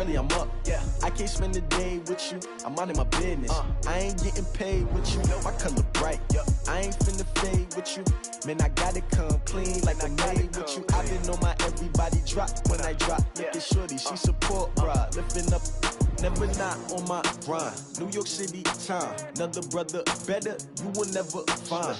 Shorty, I'm up. Yeah. I can't spend the day with you. I'm minding my business. I ain't getting paid with you. My color bright. I ain't finna fade with you. Man, I gotta come clean like I'm made with you. I've been on my everybody drop when I drop. Look at Shorty, she support, bruh. Lifting up, never not on my grind. New York City time. Another brother better, you will never find.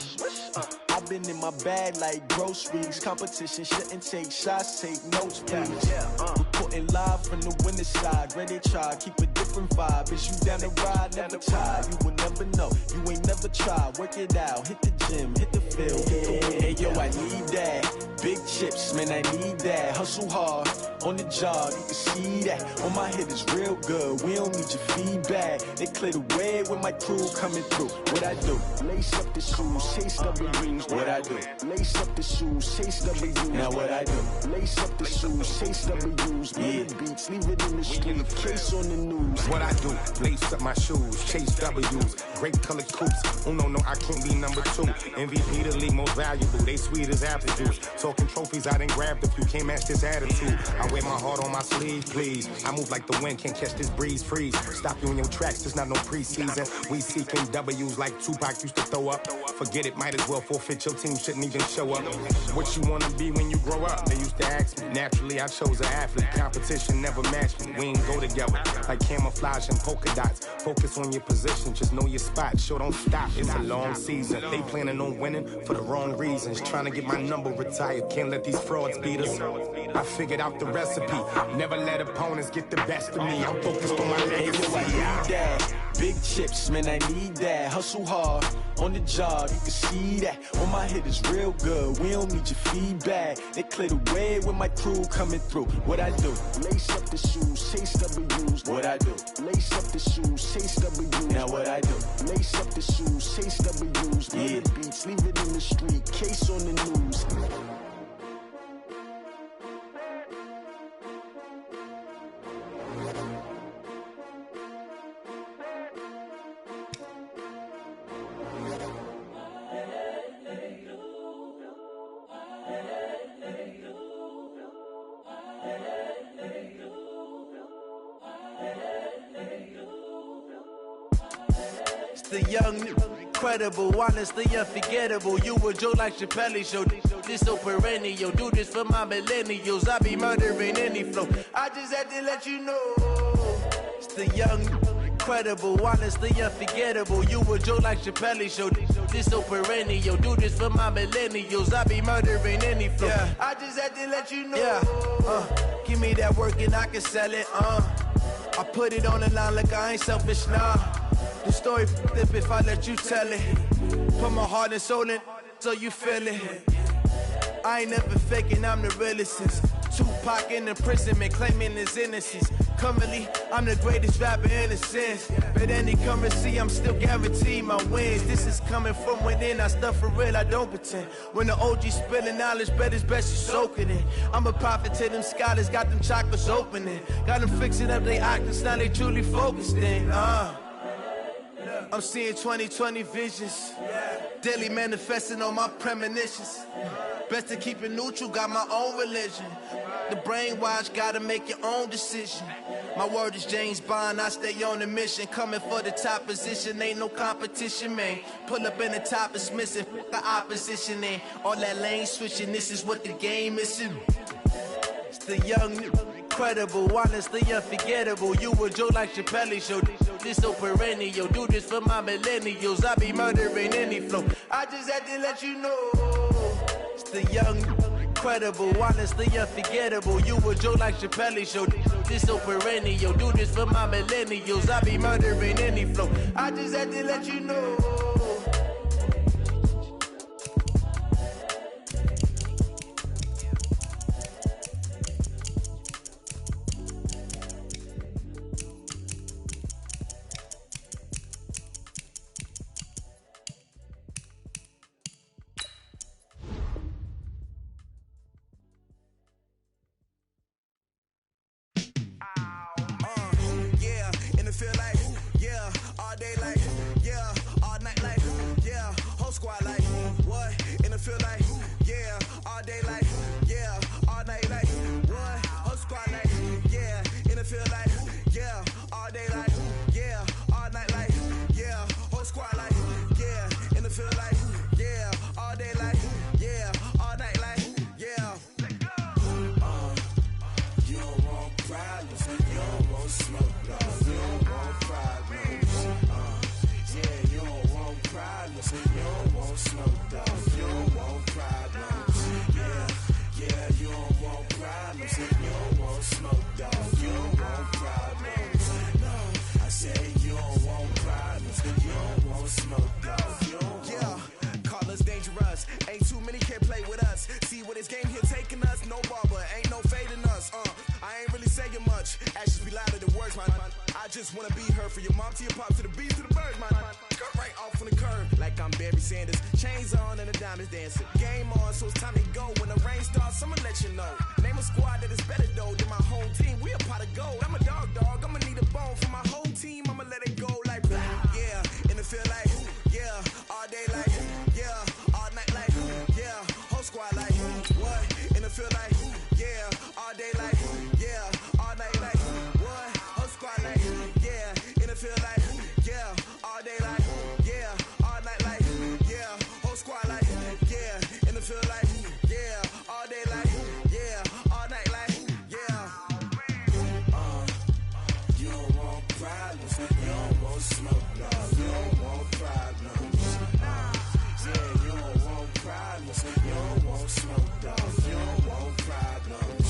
I've been in my bag like groceries. Competition shouldn't take shots, take notes, please. Reporting live from the winning side. Ready to try, keep a different vibe. Is you down the ride, never tired. You will never know, you ain't never tried. Work it out, hit the gym, hit the field, hit the wind. Hey yo, I need that. Big chips, man, I need that. Hustle hard, on the job, you can see that. On my head is real good, we don't need your feedback. They clear the way with my crew coming through. What I do? Lace up the shoes, chase W's. What I do? Lace up the shoes, chase W's. Now what I do? Lace up the shoes, chase W's. Yeah. Beats, leave it in the street, case on the news. What I do? Lace up my shoes, chase W's. Great color coops. Oh no, I can't be number 2. MVP the league most valuable. They sweet as apple juice. Talking trophies, I done grabbed a few. Can't match this attitude. I wear my heart on my sleeve, please. I move like the wind, can't catch this breeze, freeze. Stop you in your tracks, there's not no preseason. We seeking W's like Tupac used to throw up. Forget it, might as well forfeit. Your team shouldn't even show up. What you wanna be when you grow up? They used to ask me. Naturally, I chose an athlete. Competition never matched me. We ain't go together like camouflage and polka dots. Focus on your position, just know your spot. Sure, don't stop. It's a long season. They planning on winning for the wrong reasons. Trying to get my number retired. Can't let these frauds beat us. I figured out the recipe. Never let opponents get the best of me. I'm focused on my legacy. Big chips, man, I need that. Hustle hard, on the job, you can see that. On my head is real good, we don't need your feedback. They clear the way with my crew coming through. What I do? Lace up the shoes, chase W's. What I do? Lace up the shoes, chase W's. Now what I do? Lace up the shoes, chase W's. Yeah. Beats, leave it in the street, case on the news. The young, incredible, honestly unforgettable. You a Joe like Chappelle show. This so perennial. Do this for my millennials. I be murdering any flow. I just had to let you know. It's the young, incredible, honestly unforgettable. You a Joe like Chappelle show. This so perennial. Do this for my millennials. I be murdering any flow. Yeah. I just had to let you know. Yeah. Give me that work and I can sell it. I put it on the line like I ain't selfish, nah. The story flip if I let you tell it. Put my heart and soul in so you feel it. I ain't never faking, I'm the realest since Tupac in imprisonment, claiming his innocence. Currently, I'm the greatest rapper in a sense. But any currency, I'm still guaranteed my wins. This is coming from within, I stuff for real, I don't pretend. When the OG spilling knowledge, bet it's best you soak it in. I'm a prophet to them scholars, got them chakras opening. Got them fixing up they octaves, now they truly focused in. I'm seeing 2020 visions. Daily manifesting on my premonitions. Best to keep it neutral, got my own religion. The brainwash, gotta make your own decision. My word is James Bond, I stay on a mission. Coming for the top position, ain't no competition, man. Pull up in the top, it's missing, the opposition in. All that lane switching, this is what the game is. It's the young, incredible, honestly unforgettable. You a Joe like Chappelle show. This so perennial. Do this for my millennials. I be murdering any flow. I just had to let you know. It's the young, incredible, honestly unforgettable. You a Joe like Chappelle show. This so perennial. Do this for my millennials. I be murdering any flow. I just had to let you know. Feel like problems. You don't want smoke, dog. You don't want problems. Yeah, you don't want problems. You don't want smoke, dog. You don't want problems. Yeah, you don't want problems. You don't want smoke, dog. You don't want problems. No, I say you don't want problems. You don't want smoke, dog. You don't want. Call us dangerous. Ain't too many can play with us. See what this game here taking us. No barber, ain't no fading us. I ain't really saying much. Actions be louder than words, man. I just wanna be heard from your mom to your pop to the beat to the birds, man. Cut right off on the curb like I'm Barry Sanders. Chains on and the diamonds dancing. Game on, so it's time to go. When the rain starts, I'ma let you know. Name a squad that is better though than my home team. We a pot of gold. I'm a dog. I'ma need a bone for my whole team. I'ma let it go like blah. Yeah, and it feel like yeah, all day like yeah, all night like yeah, whole squad like what? And it feel like yeah, all day like yeah, all night like what? Whole squad like yeah, and it feel like yeah, all day like yeah, all night like yeah, whole squad like yeah, and it feel like yeah, all day like yeah, all night like yeah. You don't want problems, you don't want smoke, dog. You don't want problems. Yeah, you don't want problems, you don't want smoke, dog. You don't want problems.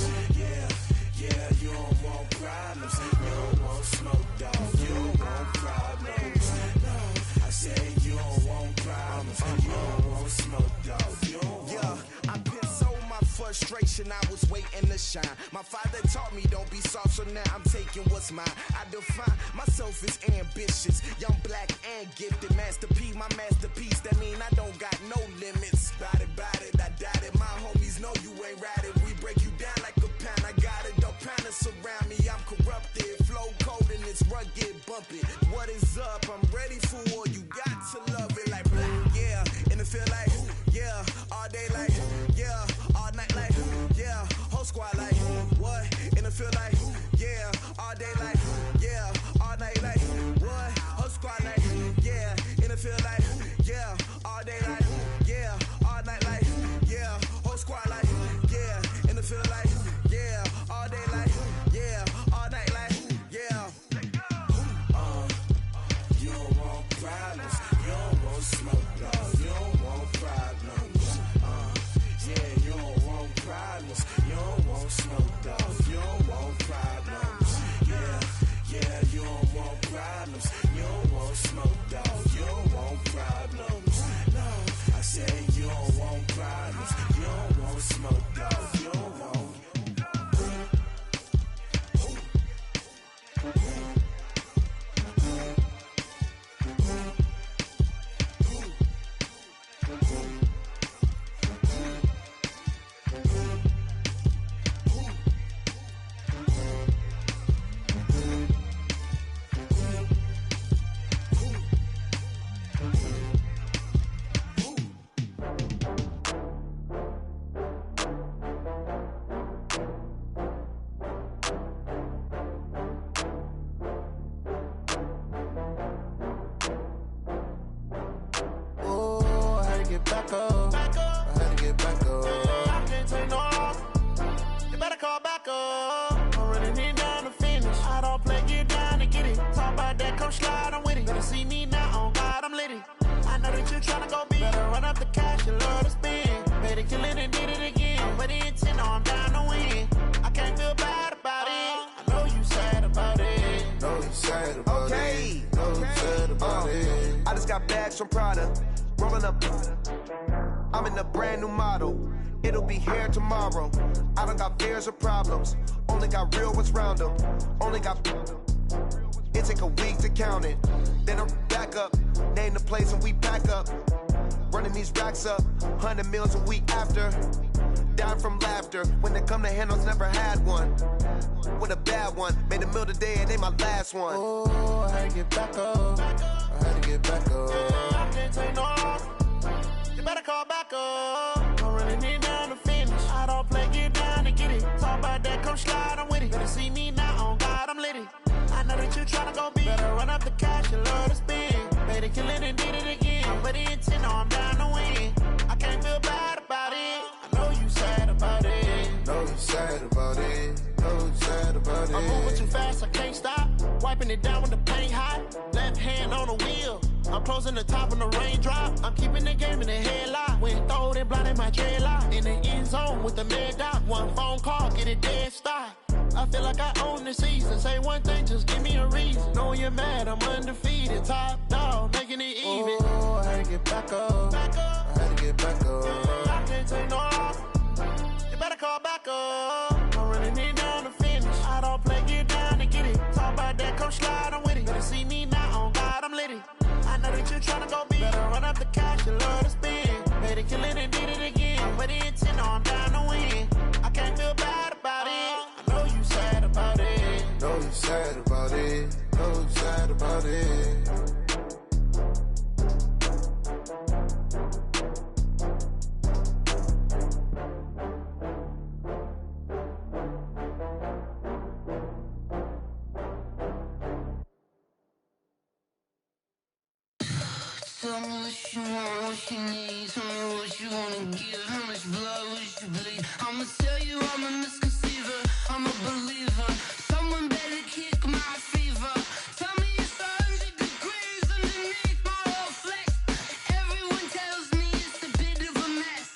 Yeah, you don't want problems, you don't want smoke, dog. You don't want problems. No, I say you don't want problems, you don't want smoke, dog. You don't want. I pissed so my frustration, I was waiting to shine. My father taught me don't be soft, so now I'm taking what's mine. I define myself as ambitious, young, black, and gifted. Master P, my masterpiece. That mean I don't got no limits. Bout it, I doubt it. My homies know you ain't ratted. We break you down like a pound. I got it, don't pound to surround me. I'm corrupted, flow cold and it's rugged, bumpy. What is up? I'm ready for war. You got to love it like blah. Yeah, and it feel like yeah, all day like yeah, all night like yeah, whole squad like what? And it feel like yeah, all day like yeah, all night like what? Whole squad like yeah, and it feel like yeah, all day like yeah, all night like yeah, whole squad like yeah, and it feel like yeah, all day like yeah, all night like yeah. You don't want problems, you don't want smoke, dog. You don't want problems. Yeah, you don't want problems, you don't want smoke, dog. You don't want problems. Yeah, you don't want problems, you don't want smoke, dog. You don't want problems. No, I say you don't want problems, you don't want smoke, dog. You don't want. Back up. I had to get back up. I can't take no loss. You better call back up. I'm running it down to finish. I don't play, get down to get it. Talk about that, come slide, I'm with it. Better see me now, on God, I'm litty. I know that you tryna go big. Better run up the cash, you love to spend. Better kill it and did it again. But the intent, no, I'm down to win. I can't feel bad about it. I know you sad about it. Know you sad about it. Know you sad about it. I just got bags from Prada. Rolling up, I'm in a brand new model. It'll be here tomorrow. I don't got fears or problems. Only got real ones round them. Only got. It take a week to count it. Then I'm back up. Name the place and we pack up. Running these racks up. 100 meals a week after. Down from laughter. When they come to handles, never had one. With a bad one. Made a meal today and ain't my last one. Oh, I had to get back up. I had to get back up. I can't take no loss. You better call back up. I'm running it down to finish. I don't play, get down to get it. Talk about that, come slide, I'm with it. Better see me now, on God, I'm litty. I know that you tryna go big. Better run up the cash, you love to spend. Better kill it and did it again. But the intent, no, I'm down to win. I can't feel bad about it. I know you sad about it. Know you sad about it. Know you sad about it. fast, I can't stop. Wiping it down when the paint hot. Left hand on the wheel. I'm closing the top when the raindrop. I'm keeping the game in the headlock. When throwed and blinded my dreadlock. In the end zone with the mad dot. One phone call, get it dead stop. I feel like I own the season. Say one thing, just give me a reason. Knowing you're mad, I'm undefeated. Top dog, making it even. Oh, I had to get back up. I had to get back up. I can't take no loss. You better call back up. I'm running it down to finish. I don't play, get down to get it. Talk about that, come slide, I'm with it. Better see me now, on God, I'm litty. I know that you're trying to go big. Better run up the cash, you love to spend. Better kill it and did it again. I put it 10 on down to win. I can't feel bad about it. I know you sad about it. Know you sad about it. Know you sad about it. Tell me what you want, what you need. Tell me what you wanna give. How much blood would you bleed? I'ma tell you I'm a misconceiver. I'm a believer. Someone better kick my fever. Tell me it's 100 degrees underneath my whole flesh. Everyone tells me it's a bit of a mess.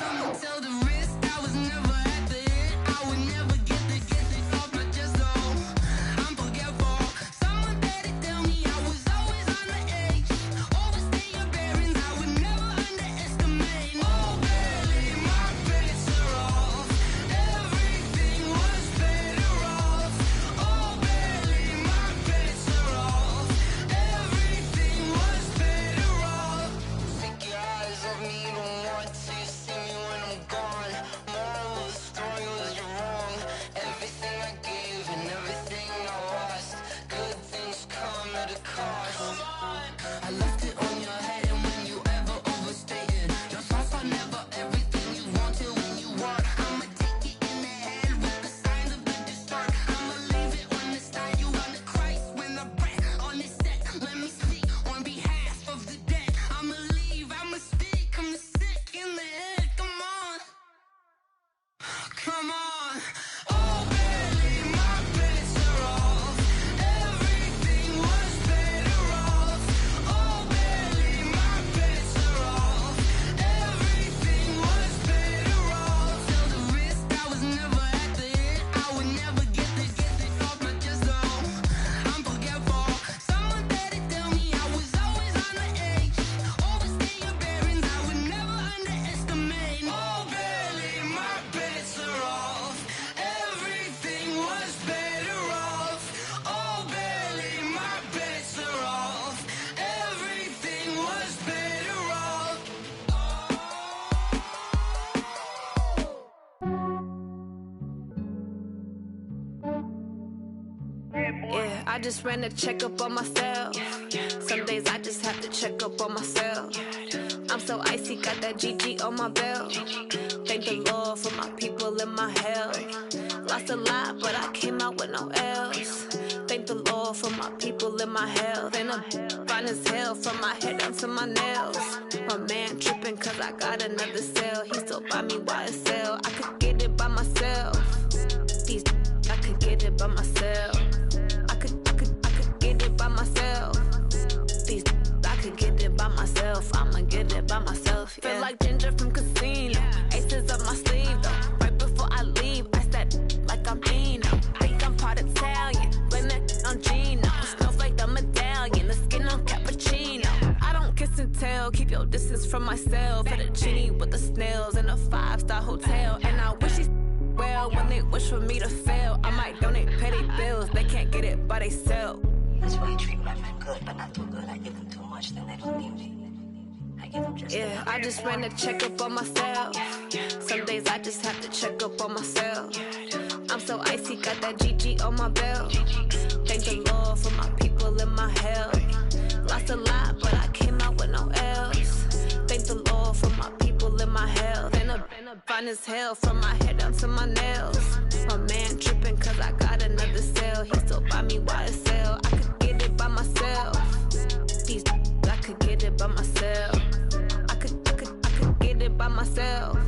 I'ma tell the risk I was never at the end. I would never get it off my chest though. I'm forgetful. Someone better tell me I was always on the edge. Overstay your bearings, I would never underestimate. Oh baby, my bets are off. Everything was better off. Oh baby, my bets are off. Everything was better off. Take your eyes off me, don't want to see me when I'm gone. Moral of the story was you're wrong. Everything I gave and everything I lost. Good things come at a cost. I left it on your head, and when you ever overstated, your thoughts are never everything you wanted when you want. I'ma take it in the head with the signs of the distort. I'ma leave it on the side. You on the Christ when the breath on the set. Let me speak on behalf of the dead. I'ma leave, I'ma speak. I'm sick in the head. Come on, come on. Oh baby, my bets are off. Everything was better off. Oh baby, my bets are off. Everything was better off. Till the risk I was never at the end. I would never get it off my chest though. I'm forgetful. Someone better tell me I was always on the edge. Overstay your bearings, I would never underestimate. Oh baby, my bets are off. Everything was better off. Oh baby, my bets are off. Everything was better off. Yeah, I just ran a checkup on myself. Some days I just have to check up on myself. I'm so icy, got that GG on my belt. Thank the Lord for my people and my health. Lost a lot, but I came out with no L's. Thank the Lord for my people and my health. And I'm fine as hell from my head down to my nails. My man tripping cause I got another cell. He still buy me YSL. I could get it by myself. These I could get it by myself. I could get it by myself. These I could get it by myself. I'ma get it by myself. Yeah. Feel like Ginger from Casino. Aces up my sleeve though. Right before I leave, I said like I'm Dino. Think I'm part Italian. Blame that on Gino. Snowflake the medallion. The skin on cappuccino. I don't kiss and tell. Keep your distance from myself. At a genie with the snails in a 5-star hotel. And I wish he well when they wish for me to fail. I might donate petty bills. They can't get it by themselves. That's why you treat my men good, but not too good. I give them too much, then they don't need me. I give them just Yeah, I just ran a checkup on myself. Some days I just have to check up on myself. I'm so icy, got that GG on my belt. Thank the Lord for my people and my health. Lost a lot, but I came out with no L's. Thank the Lord for my people and my health. And I'm fine as hell from my head down to my nails. My man tripping cause I got another cell. He still buy me YSL. I could get it by myself. These I could get it by myself. I could get it by myself.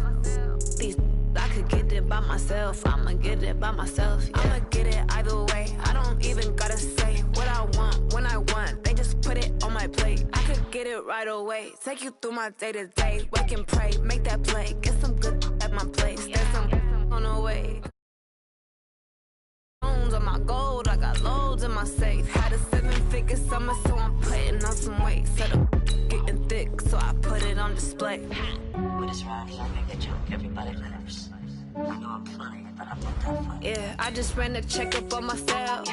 These I could get it by myself. I'ma get it by myself. Yeah. I'ma get it either way. I don't even gotta say what I want when I want. They just put it on my plate. I could get it right away. Take you through my day to day. Wake and pray, make that play. Get some good at my place. There's some on the way. On my gold, I got loads in my safe. Had a 7-figure summer, so I'm putting on some weight. Set up getting thick, so I put it on display. With this rhyme, you make a joke, everybody laughs. I know I'm funny, but I'm not that funny. Yeah, I just ran a checkup on myself.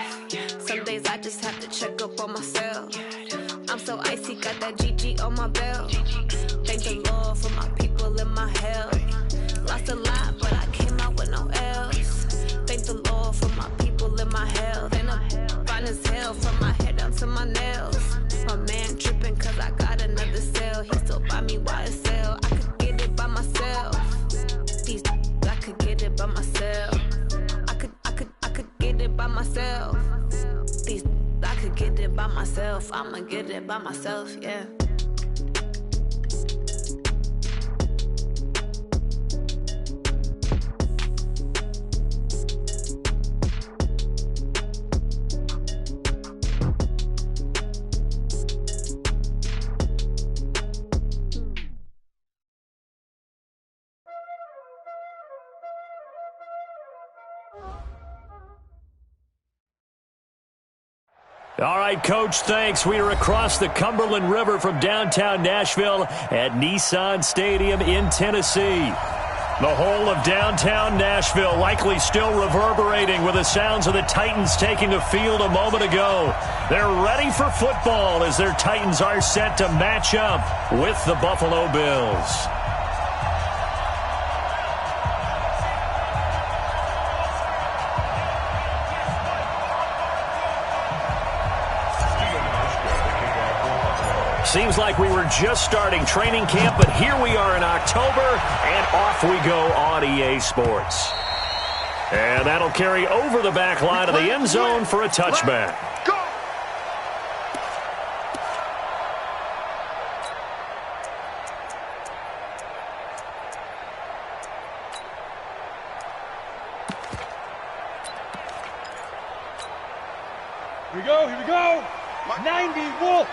Some days I just have to check up on myself. I'm so icy, got that GG on my belt. Thank the Lord for my people in my health. Lost a lot, but I came out with no L's. Thank the Lord for my people in my health. And I'm fine as hell from my head down to my nails. My man tripping cause I got another cell. He still buy me YSL. I could get it by myself. These I could get it by myself. I could get it by myself. These I could get it by myself. I'ma get it by myself, yeah. All right, Coach, thanks. We are across the Cumberland River from downtown Nashville at Nissan Stadium in Tennessee. The whole of downtown Nashville likely still reverberating with the sounds of the Titans taking the field a moment ago. They're ready for football as their Titans are set to match up with the Buffalo Bills. Seems like we were just starting training camp, but here we are in October, and off we go on EA Sports. And that'll carry over the back line of the end zone for a touchback. Go! Here we go. 90 Wolf.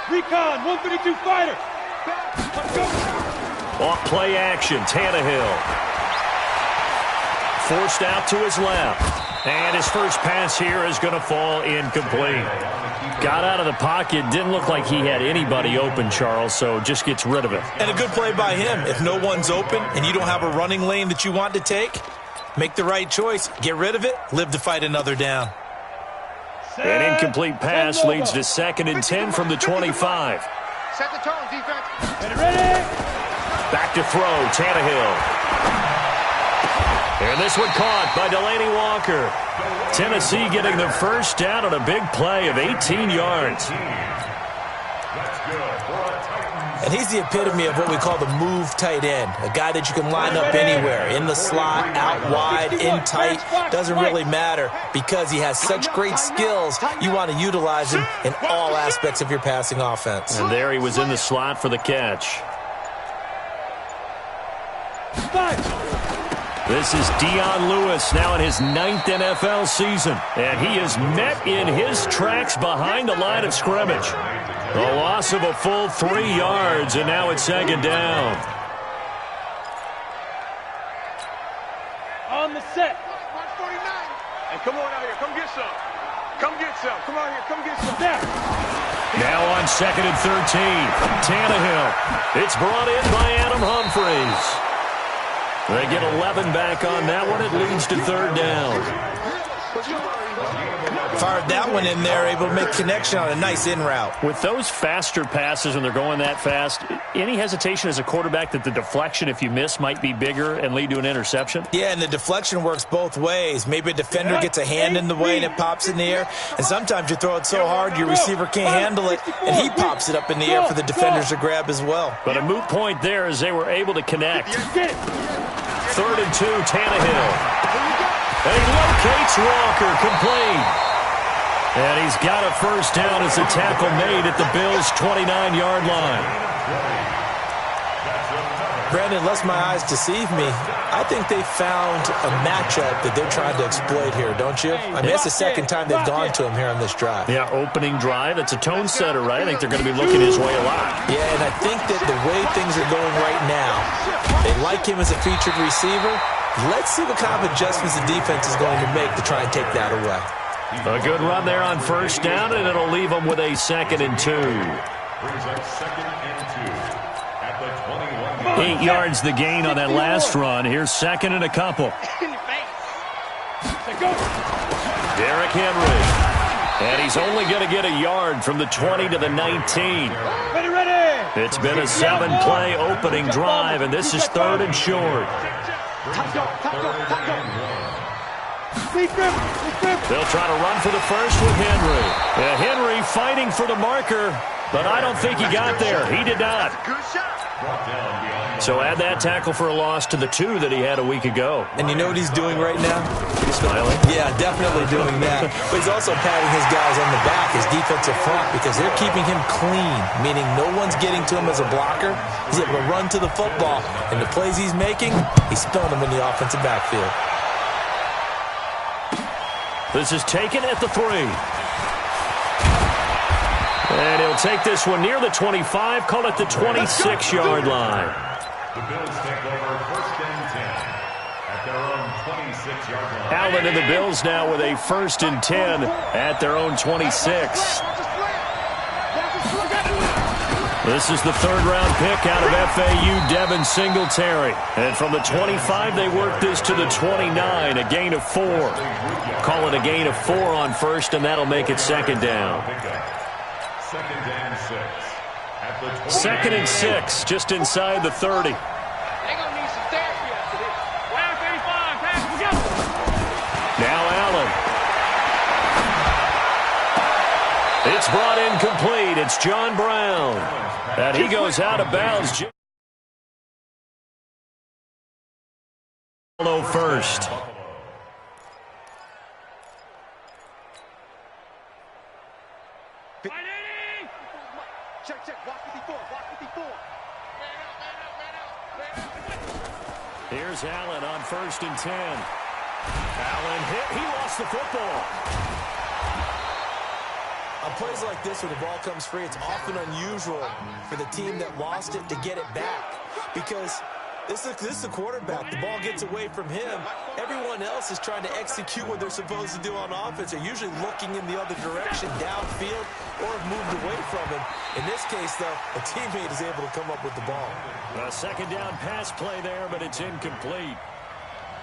Recon, 132 fighter. Let's go. Off play action, Tannehill. Forced out to his left. And his first pass here is going to fall incomplete. Got out of the pocket, didn't look like he had anybody open, Charles, so just gets rid of it. And a good play by him. If no one's open and you don't have a running lane that you want to take, make the right choice, get rid of it, live to fight another down. An incomplete pass leads to 2nd and 10 from the 25. Set the tone, defense. Ready? Back to throw, Tannehill. And this one caught by Delaney Walker. Tennessee getting the first down on a big play of 18 yards. And he's the epitome of what we call the move tight end, a guy that you can line up anywhere, in the slot, out wide, in tight, doesn't really matter because he has such great skills. You want to utilize him in all aspects of your passing offense. And there he was in the slot for the catch. This is Dion Lewis now in his 9th NFL season, and he is met in his tracks behind the line of scrimmage. A loss of a full 3 yards, and now it's 2nd down. On the set. 149. And come on out here. Come get some. Come get some. Come on here. Come get some. There. Now on 2nd and 13. Tannehill. It's brought in by Adam Humphries. They get 11 back on that one. It leads to 3rd down. Fired that one in there, able to make connection on a nice in route. With those faster passes and they're going that fast, any hesitation as a quarterback that the deflection, if you miss, might be bigger and lead to an interception? Yeah, and the deflection works both ways. Maybe a defender gets a hand in the way and it pops in the air, and sometimes you throw it so hard your receiver can't handle it, and he pops it up in the air for the defenders to grab as well. But a moot point there as they were able to connect. 3rd and 2, Tannehill. And he locates Walker, complete. And he's got a first down as the tackle made at the Bills' 29-yard line. Brandon, unless my eyes deceive me, I think they found a matchup that they're trying to exploit here, don't you? I mean, it's the second time they've gone to him here on this drive. Yeah, opening drive. It's a tone setter, right? I think they're going to be looking his way a lot. Yeah, and I think that the way things are going right now, they like him as a featured receiver. Let's see what kind of adjustments the defense is going to make to try and take that away. A good run there on first down, and it'll leave them with a 2nd and 2. Brings up 2nd and 2 at the 21. 8 yards the gain on that last run. Here's 2nd and a couple. Derrick Henry. And he's only going to get a yard from the 20 to the 19. It's been a 7-play opening drive, and this is 3rd and short. They'll try to run for the first with Henry. Henry fighting for the marker, but I don't think he got there. He did not. So add that tackle for a loss to the 2 that he had a week ago. And you know what he's doing right now? Smiling? Yeah, definitely doing that. But he's also patting his guys on the back, his defensive front, because they're keeping him clean, meaning no one's getting to him as a blocker. He's able to run to the football. And the plays he's making, he's spilling them in the offensive backfield. This is taken at the 3. And he'll take this one near the 25, call it the 26-yard line. The Bills take over 1st and 10 at their own 26-yard line. Allen and the Bills now with a 1st and 10 at their own 26. This is the 3rd-round pick out of FAU, Devin Singletary. And from the 25, they work this to the 29, a gain of 4. Call it a gain of 4 on first, and that'll make it 2nd down. 2nd and 6 at the 20. 2nd and 6, just inside the 30. Now Allen. It's brought in complete. It's John Brown. And he goes out of bounds. First. Here's Allen on 1st and 10. Allen hit. He lost the football. On plays like this where the ball comes free, it's often unusual for the team that lost it to get it back, because this is a quarterback. The ball gets away from him. Everyone else is trying to execute what they're supposed to do on offense. They're usually looking in the other direction, downfield, or have moved away from him. In this case, though, a teammate is able to come up with the ball. A 2nd down pass play there, but it's incomplete.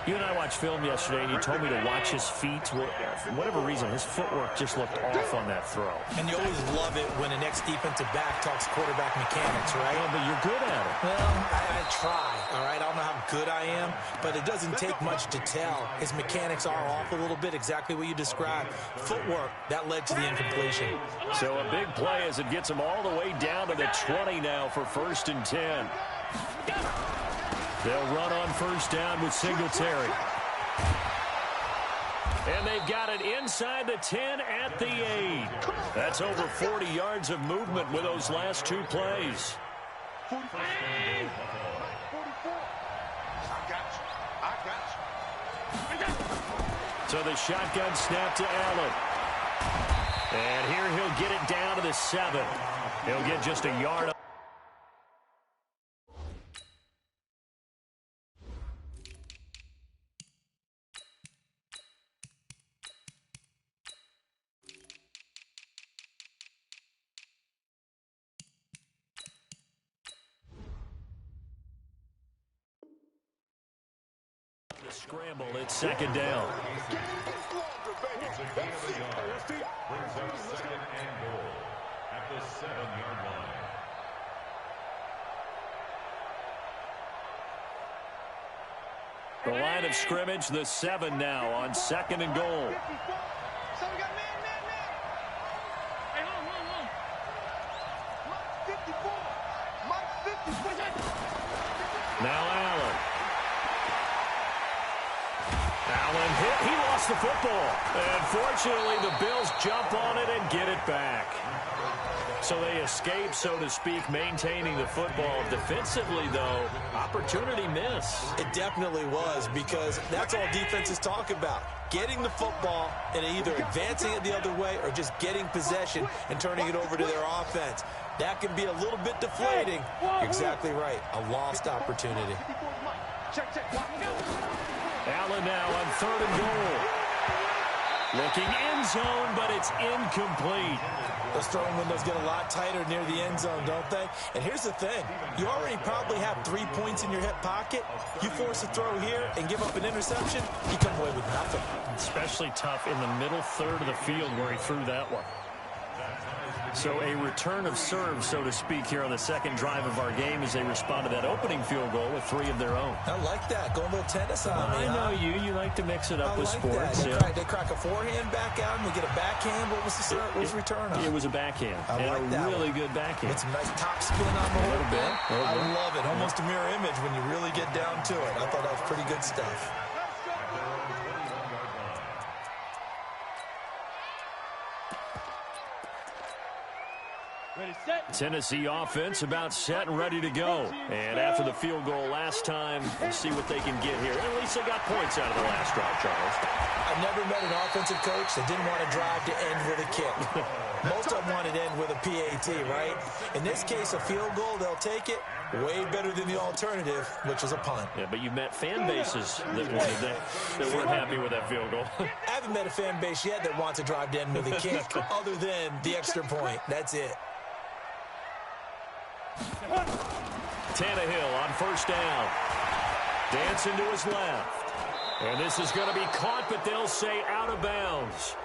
You and I watched film yesterday, and you told me to watch his feet. For whatever reason, his footwork just looked off on that throw. And you always love it when an ex-defensive back talks quarterback mechanics, right? Well, but you're good at it. Well, I try, all right? I don't know how good I am, but it doesn't take much to tell. His mechanics are off a little bit, exactly what you described. Footwork, that led to the incompletion. So a big play as it gets him all the way down to the 20 now for 1st and 10. They'll run on first down with Singletary. And they've got it inside the 10 at the 8. That's over 40 yards of movement with those last 2 plays. So the shotgun snap to Allen. And here he'll get it down to the 7. He'll get just a yard up. Scramble, it's 2nd down. It's a gain of a yard. Brings up 2nd and goal at the 7-yard line. The line of scrimmage, the 7 now on 2nd and goal. Now Allen. Allen hit. He lost the football. And fortunately, the Bills jump on it and get it back. So they escape, so to speak, maintaining the football. Defensively, though, opportunity miss. It definitely was, because that's all defenses talk about. Getting the football and either advancing it the other way or just getting possession and turning it over to their offense. That can be a little bit deflating. You're exactly right. A lost opportunity. Allen now on 3rd and goal. Looking end zone, but it's incomplete. Those throwing windows get a lot tighter near the end zone, don't they? And here's the thing. You already probably have 3 points in your hip pocket. You force a throw here and give up an interception, you come away with nothing. Especially tough in the middle third of the field where he threw that one. So a return of serve, so to speak, here on the second drive of our game as they respond to that opening field goal with 3 of their own. I like that. Going a little tennis on me. I know you like to mix it up with sports. They crack a forehand back out and we get a backhand. What was the return on? It was a backhand. And a really good backhand. With some nice top spin on the whole bit. I love it. Almost a mirror image when you really get down to it. I thought that was pretty good stuff. Tennessee offense about set and ready to go. And after the field goal last time, we'll see what they can get here. At least they got points out of the last drive, Charles. I've never met an offensive coach that didn't want to drive to end with a kick. Most of them want to end with a PAT, right? In this case, a field goal, they'll take it. Way better than the alternative, which is a punt. Yeah, but you've met fan bases that weren't happy with that field goal. I haven't met a fan base yet that wants to drive to end with a kick other than the extra point. That's it. Tannehill on 1st down. Dancing to his left. And this is going to be caught, but they'll say out of bounds.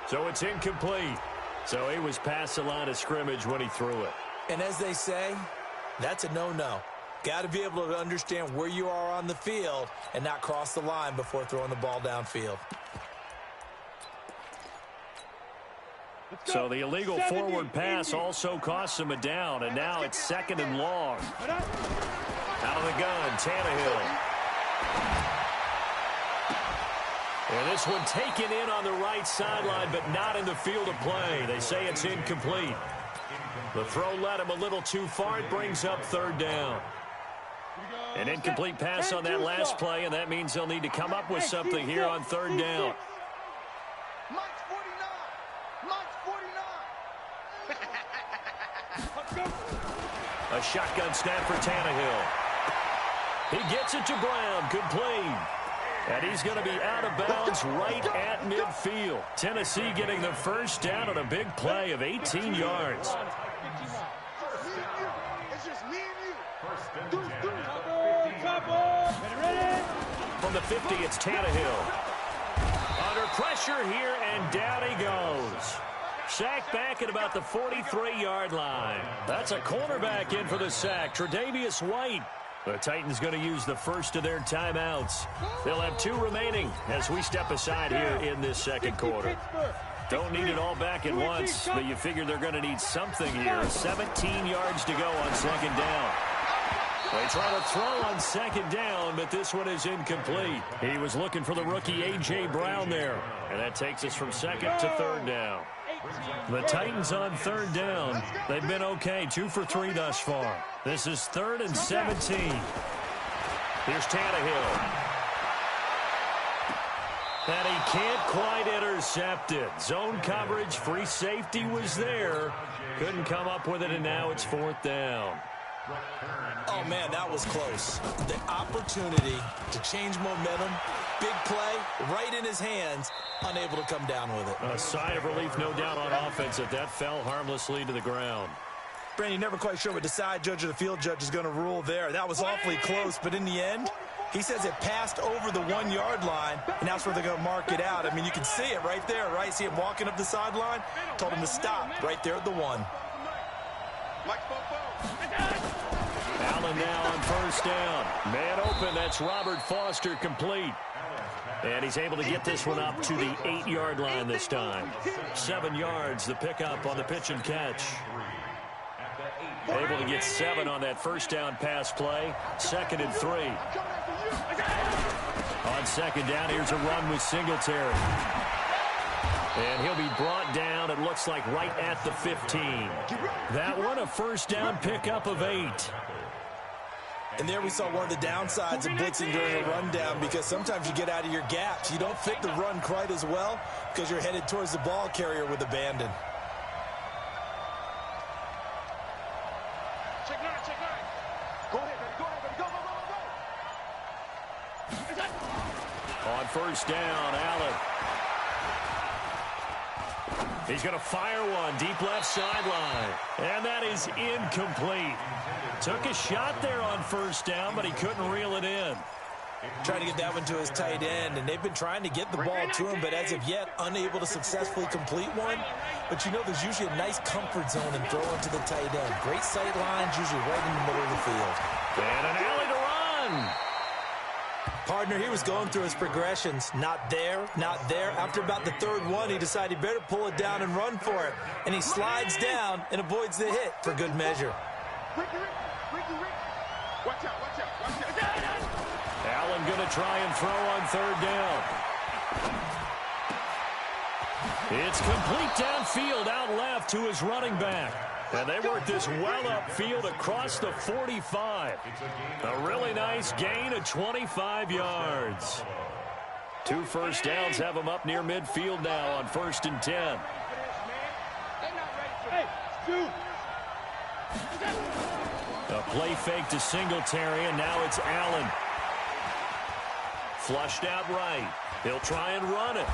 So it's incomplete. So he was past the line of scrimmage when he threw it. And as they say, that's a no-no. Got to be able to understand where you are on the field and not cross the line before throwing the ball downfield. So the illegal forward pass also costs him a down, and now it's 2nd and long. Out of the gun, Tannehill. And this one taken in on the right sideline, but not in the field of play. They say it's incomplete. The throw led him a little too far. It brings up 3rd down. An incomplete pass on that last play, and that means they'll need to come up with something here on 3rd down. A shotgun snap for Tannehill. He gets it to Brown, complete. And he's going to be out of bounds right at midfield. Tennessee getting the 1st down on a big play of 18 yards. From the 50, it's Tannehill. Under pressure here, and down he goes. Sacked back at about the 43-yard line. That's a cornerback in for the sack, Tre'Davious White. The Titans going to use the first of their timeouts. They'll have 2 remaining as we step aside here in this 2nd quarter. Don't need it all back at once, but you figure they're going to need something here. 17 yards to go on 2nd down. They try to throw on 2nd down, but this one is incomplete. He was looking for the rookie A.J. Brown there, and that takes us from 2nd to 3rd down. The Titans on 3rd down. They've been okay, 2 for 3 thus far. This is 3rd and 17. Here's Tannehill. And he can't quite intercept it. Zone coverage, free safety was there. Couldn't come up with it, and now it's 4th down. Oh, man, that was close. The opportunity to change momentum, big play, right in his hands, unable to come down with it. A sigh of relief, no doubt, on offense that fell harmlessly to the ground. Brandon, you're never quite sure what the side judge or the field judge is going to rule there. That was awfully close, but in the end, he says it passed over the 1-yard line, and that's where they're going to mark it out. I mean, you can see it right there, right? See him walking up the sideline? Told him to stop right there at the 1. Allen now on 1st down. Man open, that's Robert Foster, complete. And he's able to get this one up to the 8-yard line this time. 7 yards, the pickup on the pitch and catch. Able to get 7 on that 1st down pass play. 2nd and 3. On 2nd down, here's a run with Singletary. And he'll be brought down, it looks like, right at the 15. That one a first down pickup of 8. And there we saw one of the downsides of blitzing during a rundown, because sometimes you get out of your gaps. You don't fit the run quite as well because you're headed towards the ball carrier with abandon. Check nine, check nine. Go ahead, baby. Go ahead, baby. Go, go, go, go. On first down, Allen. He's going to fire one deep left sideline. And that is incomplete. Took a shot there on first down, but he couldn't reel it in. Trying to get that one to his tight end, and they've been trying to get the ball to him, but as of yet, unable to successfully complete one. But you know, there's usually a nice comfort zone in throwing to the tight end. Great sight lines, usually right in the middle of the field. And an alley to run. Partner, he was going through his progressions. Not there, not there. After about the third one, he decided he better pull it down and run for it. And he slides down and avoids the hit for good measure. Ricky. Watch out, watch out, watch out. Allen going to try and throw on third down. It's complete downfield out left to his running back. And they work this well upfield across the 45. A really nice gain of 25 yards. 2 first downs have them up near midfield now on 1st and 10. A play fake to Singletary, and now it's Allen. Flushed out right. He'll try and run it.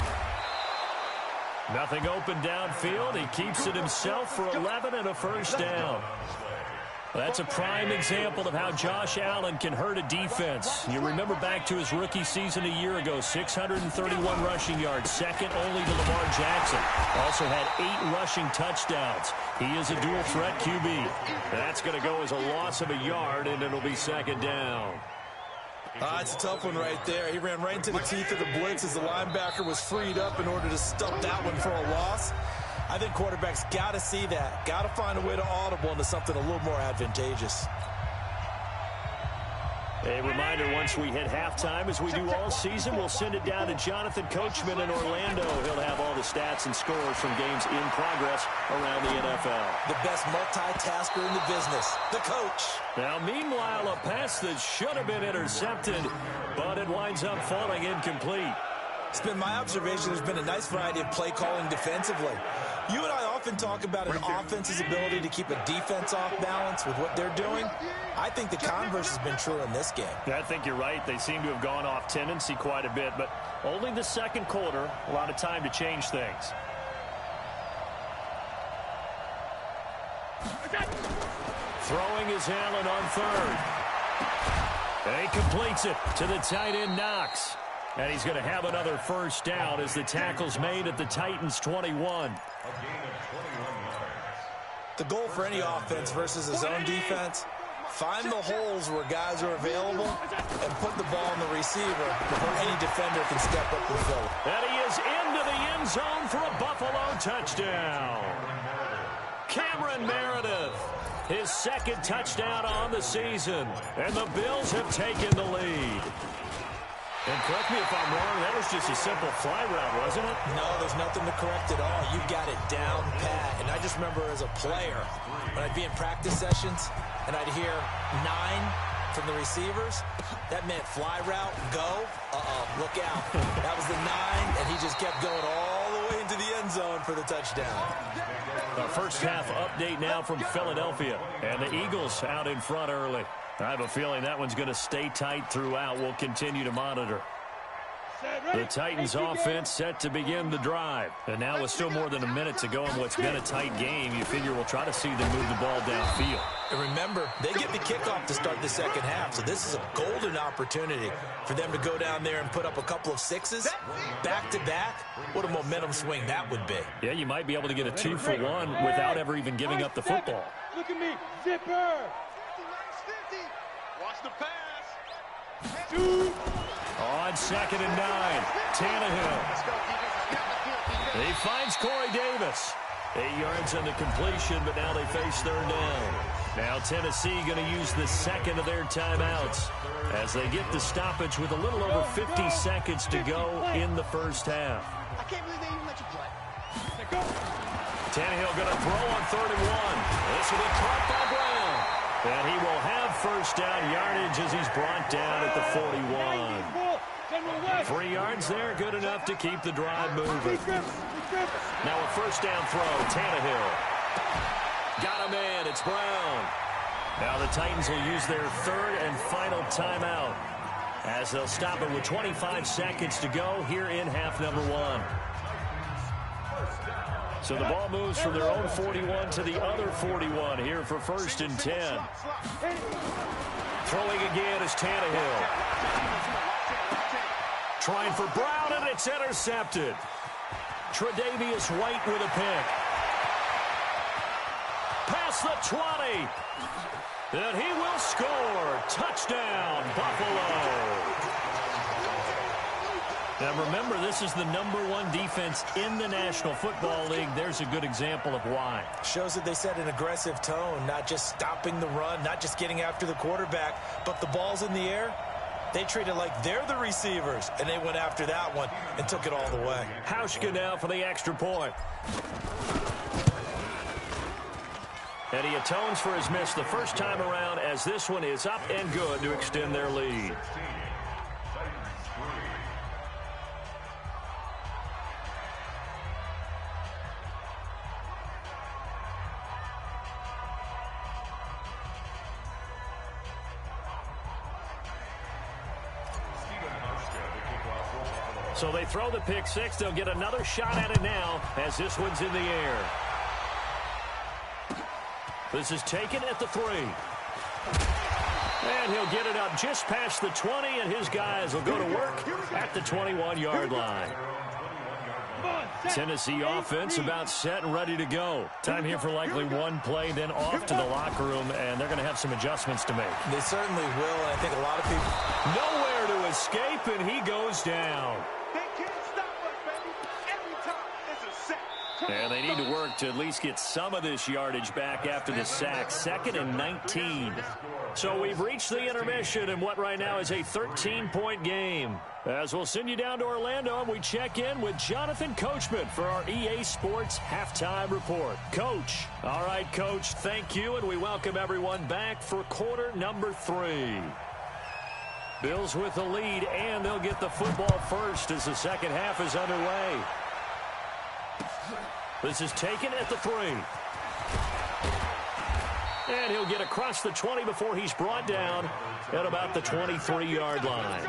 Nothing open downfield. He keeps it himself for 11 and a first down. That's a prime example of how Josh Allen can hurt a defense. You remember back to his rookie season a year ago, 631 rushing yards, second only to Lamar Jackson. Also had 8 rushing touchdowns. He is a dual threat QB. That's going to go as a loss of a yard, and it'll be second down. It's a tough one right there. He ran right into the teeth of the blitz as the linebacker was freed up in order to stop that one for a loss. I think quarterbacks got to see that. Got to find a way to audible into something a little more advantageous. A reminder, once we hit halftime, as we do all season, we'll send it down to Jonathan Coachman in Orlando. He'll have all the stats and scores from games in progress around the NFL. The best multitasker in the business, the coach. Now, meanwhile, a pass that should have been intercepted, but it winds up falling incomplete. It's been my observation there's been a nice variety of play calling defensively. You and I often talk about an offense's ability to keep a defense off balance with what they're doing. I think the converse has been true in this game. I think you're right. They seem to have gone off tendency quite a bit, but only the second quarter, a lot of time to change things. Throwing is Allen on third. And he completes it to the tight end, Knox. And he's going to have another first down as the tackle's made at the Titans' 21. The goal for any offense versus his own defense, find the holes where guys are available and put the ball on the receiver before any defender can step up and fill it. And he is into the end zone for a Buffalo touchdown. Cameron Meredith, his second touchdown on the season. And the Bills have taken the lead. And correct me if I'm wrong, that was just a simple fly route, wasn't it? No, there's nothing to correct at all. You got it down pat. And I just remember as a player, when I'd be in practice sessions and I'd hear 9 from the receivers, that meant fly route, go, look out. That was the 9, and he just kept going all the way into the end zone for the touchdown. A first half update now from Philadelphia. And the Eagles out in front early. I have a feeling that one's going to stay tight throughout. We'll continue to monitor. The Titans offense set to begin the drive. And now with still more than a minute to go in what's been a tight game, you figure we'll try to see them move the ball downfield. And remember, they get the kickoff to start the second half, so this is a golden opportunity for them to go down there and put up a couple of 6s back-to-back. What a momentum swing that would be. Yeah, you might be able to get a 2-for-1 without ever even giving up the football. Look at me, zipper. Watch the pass. 2. On 2nd and 9, Tannehill. He finds Corey Davis. 8 yards on the completion, but now they face third down. Now Tennessee going to use the second of their timeouts as they get the stoppage with a little over 50 seconds to go in the first half. I can't believe they even let you play. Tannehill going to throw on 3rd and 1. This will be caught by Brown. And he will have first down yardage as he's brought down at the 41. 3 yards there, good enough to keep the drive moving. Now a first down throw, Tannehill. Got a man, it's Brown. Now the Titans will use their 3rd and final timeout as they'll stop it with 25 seconds to go here in half number 1. So the ball moves from their own 41 to the other 41 here for 1st and 10. Throwing again is Tannehill. Trying for Brown, and it's intercepted. Tre'Davious White with a pick. Past the 20. And he will score. Touchdown, Buffalo. Now remember, this is the #1 defense in the National Football League. There's a good example of why. Shows that they set an aggressive tone, not just stopping the run, not just getting after the quarterback, but the ball's in the air. They treat it like they're the receivers, and they went after that one and took it all the way. Hauschka now for the extra point. And he atones for his miss the first time around as this one is up and good to extend their lead. So they throw the pick six. They'll get another shot at it now as this one's in the air. This is taken at the 3. And he'll get it up just past the 20, and his guys will go to work at the 21-yard line. Tennessee offense about set and ready to go. Time here for likely one play, then off to the locker room, and they're going to have some adjustments to make. They certainly will, and I think a lot of people... Nowhere to escape, and he goes down. And they need to work to at least get some of this yardage back after the sack. 2nd and 19. So we've reached the intermission in what right now is a 13-point game. As we'll send you down to Orlando, and we check in with Jonathan Coachman for our EA Sports Halftime Report. Coach. All right, Coach, thank you, and we welcome everyone back for quarter number 3. Bills with the lead, and they'll get the football first as the second half is underway. This is taken at the 3. And he'll get across the 20 before he's brought down at about the 23-yard line.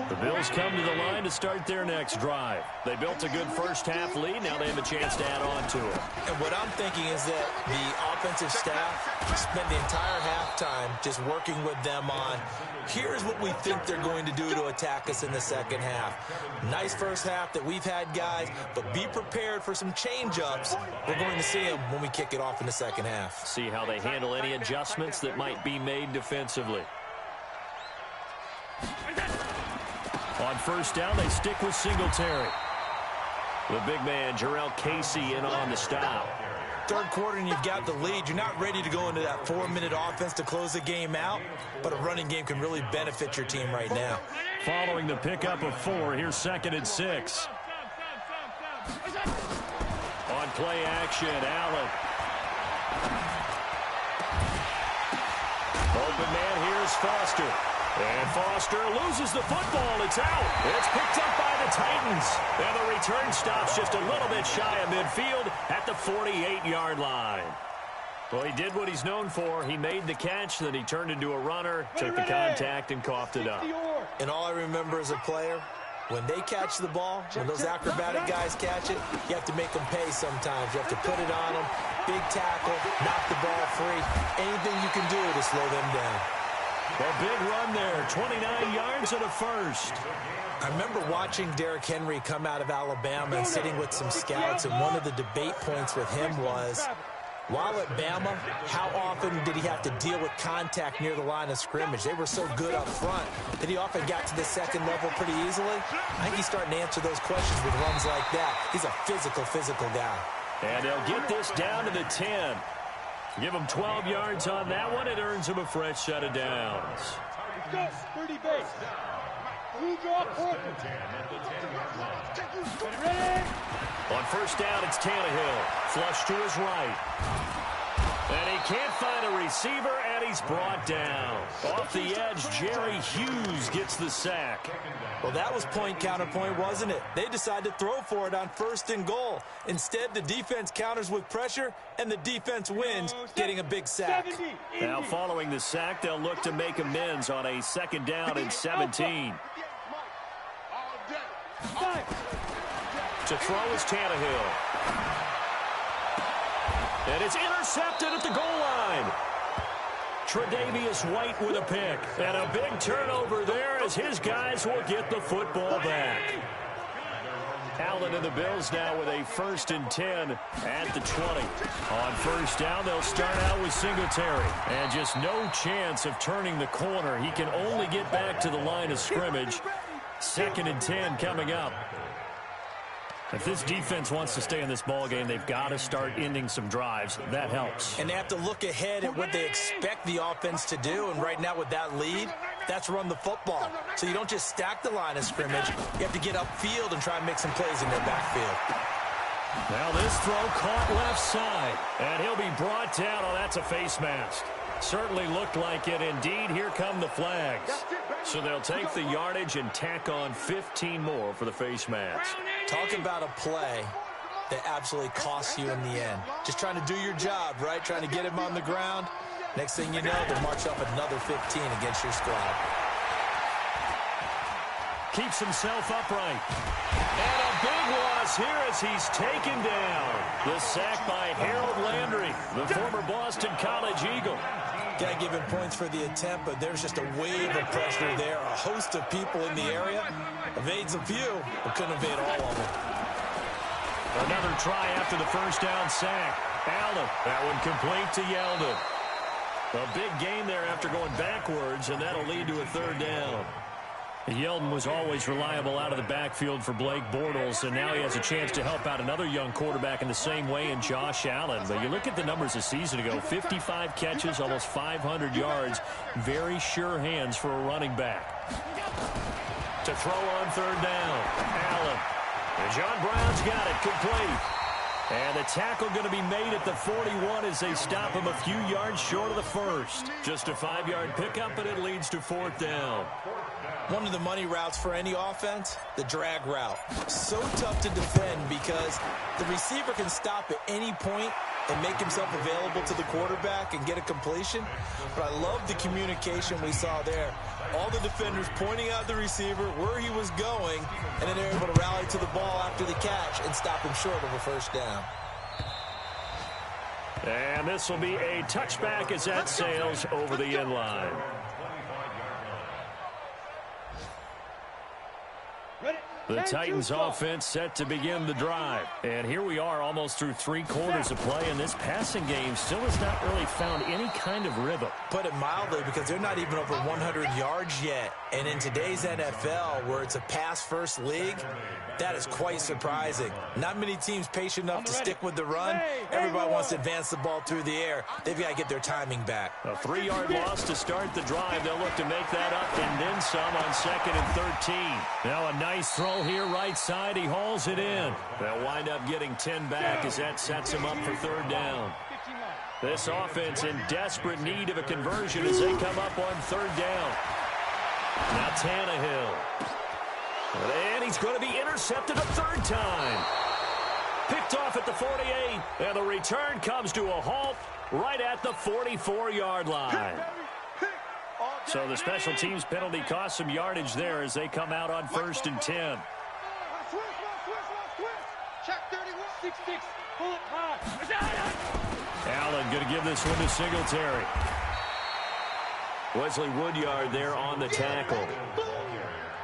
The Bills come to the line to start their next drive. They built a good first half lead. Now they have a chance to add on to it. And what I'm thinking is that the offensive staff spent the entire halftime just working with them on, here's what we think they're going to do to attack us in the second half. Nice first half that we've had, guys, but be prepared for some change-ups. We're going to see them when we kick it off in the second half. See how they handle any adjustments that might be made defensively. On first down, they stick with Singletary. The big man, Jarrell Casey, in on the stop. Third quarter and you've got the lead. You're not ready to go into that 4-minute offense to close the game out, but a running game can really benefit your team right now. Following the pickup of 4, here's 2nd and 6. On play action, Allen. Open man, here's Foster. And Foster loses the football. It's out. It's picked up by the Titans. And the return stops just a little bit shy of midfield at the 48-yard line. Well, he did what he's known for. He made the catch, then he turned into a runner, took the contact, and coughed it up. And all I remember as a player, when they catch the ball, when those acrobatic guys catch it, you have to make them pay sometimes. You have to put it on them, big tackle, knock the ball free. Anything you can do to slow them down. A big run there, 29 yards and a first. I remember watching Derrick Henry come out of Alabama and sitting with some scouts, and one of the debate points with him was, while at Bama, how often did he have to deal with contact near the line of scrimmage? They were so good up front that he often got to the second level pretty easily. I think he's starting to answer those questions with runs like that. He's a physical guy. And they'll get this down to the 10. Give him 12 yards on that one. It earns him a fresh set of downs. 30 base. Blue draw, On first down, it's Tannehill. Flush to his right. And he can't find a receiver, and he's brought down. Off the edge, Jerry Hughes gets the sack. Well, that was point counterpoint, wasn't it? They decided to throw for it on 1st and goal. Instead, the defense counters with pressure, and the defense wins, getting a big sack. Now, following the sack, they'll look to make amends on a 2nd down and 17. To throw is Tannehill. And it's intercepted at the goal line. Tre'Davious White with a pick. And a big turnover there as his guys will get the football back. Allen and the Bills now with a 1st and 10 at the 20. On first down, they'll start out with Singletary. And just no chance of turning the corner. He can only get back to the line of scrimmage. 2nd and 10 coming up. If this defense wants to stay in this ballgame, they've got to start ending some drives. That helps. And they have to look ahead at what they expect the offense to do. And right now with that lead, that's run the football. So you don't just stack the line of scrimmage. You have to get upfield and try and make some plays in their backfield. Now this throw caught left side. And he'll be brought down. Oh, that's a face mask. Certainly looked like it. Indeed, here come the flags. So they'll take the yardage and tack on 15 more for the face mask. Talk about a play that absolutely costs you in the end. Just trying to do your job, right? Trying to get him on the ground. Next thing you know, they'll march up another 15 against your squad. Keeps himself upright. And a big loss here as he's taken down. The sack by Harold Landry, the former Boston College Eagle. Got to give him points for the attempt, but there's just a wave of pressure there. A host of people in the area. Evades a few, but couldn't evade all of them. Another try after the first down sack. Allen, that one complete to Yeldon. A big gain there after going backwards, and that'll lead to a 3rd down. Yeldon was always reliable out of the backfield for Blake Bortles, and now he has a chance to help out another young quarterback in the same way in Josh Allen. But you look at the numbers a season ago, 55 catches, almost 500 yards, very sure hands for a running back. To throw on 3rd down, Allen. And John Brown's got it complete. And the tackle going to be made at the 41 as they stop him a few yards short of the first. Just a 5-yard pickup, and it leads to 4th down. One of the money routes for any offense, the drag route. So tough to defend because the receiver can stop at any point and make himself available to the quarterback and get a completion. But I love the communication we saw there. All the defenders pointing out the receiver, where he was going, and then they're able to rally to the ball after the catch and stop him short of a 1st down. And this will be a touchback as that sails over the end line. The Titans offense set to begin the drive. And here we are almost through 3 quarters of play, and this passing game still has not really found any kind of rhythm. Put it mildly, because they're not even over 100 yards yet. And in today's NFL, where it's a pass-first league, that is quite surprising. Not many teams patient enough to stick with the run. Everybody wants to advance the ball through the air. They've got to get their timing back. A 3-yard loss to start the drive. They'll look to make that up and then some on 2nd and 13. Now a nice throw here right side. He hauls it in. They'll wind up getting 10 back as that sets him up for 3rd down. This offense in desperate need of a conversion as they come up on 3rd down. Now Tannehill. And he's going to be intercepted a 3rd time. Picked off at the 48. And the return comes to a halt right at the 44-yard line. So the special teams penalty cost some yardage there as they come out on 1st and 10. Allen going to give this one to Singletary. Wesley Woodyard there on the tackle.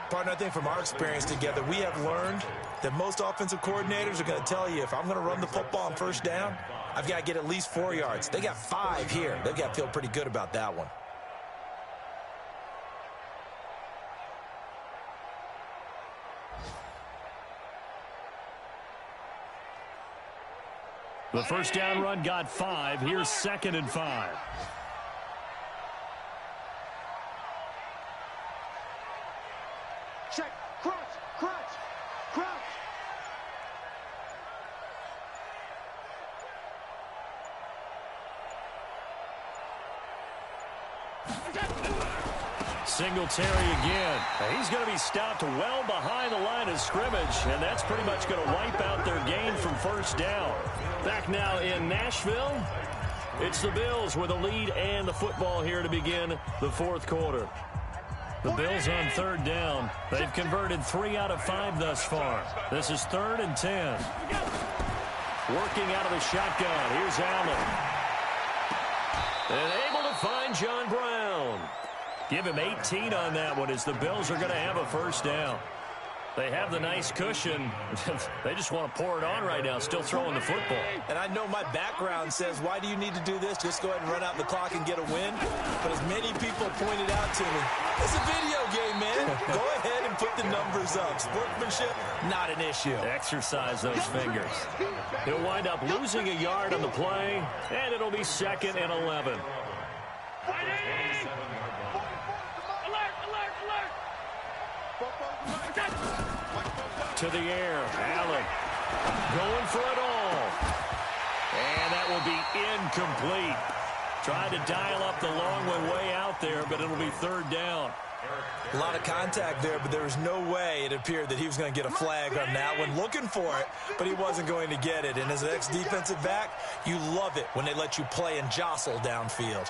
Partner, I think from our experience together, we have learned that most offensive coordinators are going to tell you, if I'm going to run the football on 1st down, I've got to get at least 4 yards. They got 5 here. They've got to feel pretty good about that one. The 1st down run got 5. Here's 2nd and 5. Check. Crouch. Singletary again. He's going to be stopped well behind the line of scrimmage, and that's pretty much going to wipe out their gain from first down. Back now in Nashville, it's the Bills with a lead and the football here to begin the fourth quarter. The Bills on third down. They've converted 3 out of 5 thus far. This is 3rd and 10. Working out of the shotgun. Here's Allen. And able to find John Brown. Give him 18 on that one as the Bills are going to have a first down. They have the nice cushion. They just want to pour it on right now, still throwing the football. And I know my background says, why do you need to do this? Just go ahead and run out the clock and get a win. But as many people pointed out to me, it's a video game, man. Go ahead and put the numbers up. Sportsmanship, not an issue. Exercise those fingers. He'll wind up losing a yard on the play, and it'll be 2nd and 11. To the air, Allen going for it all. And that will be incomplete. Tried to dial up the long way out there, but it'll be 3rd down. A lot of contact there, but there was no way it appeared that he was going to get a flag on that one. Looking for it, but he wasn't going to get it. And as an ex-defensive back, you love it when they let you play and jostle downfield.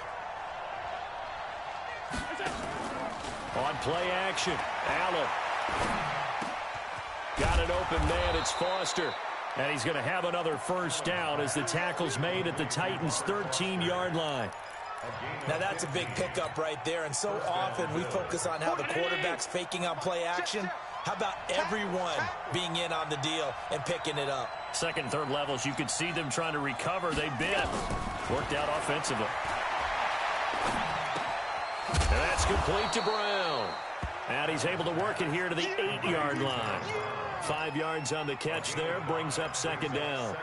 On play action, Allen. Got an open man, it's Foster. And he's going to have another first down as the tackle's made at the Titans' 13-yard line. Now that's a big pickup right there, and so often we focus on how the quarterback's faking on play action. How about everyone being in on the deal and picking it up? Second and third levels, you could see them trying to recover. They bit. Worked out offensively. And that's complete to Brown. And he's able to work it here to the 8-yard line. 5 yards on the catch there, brings up 2nd down.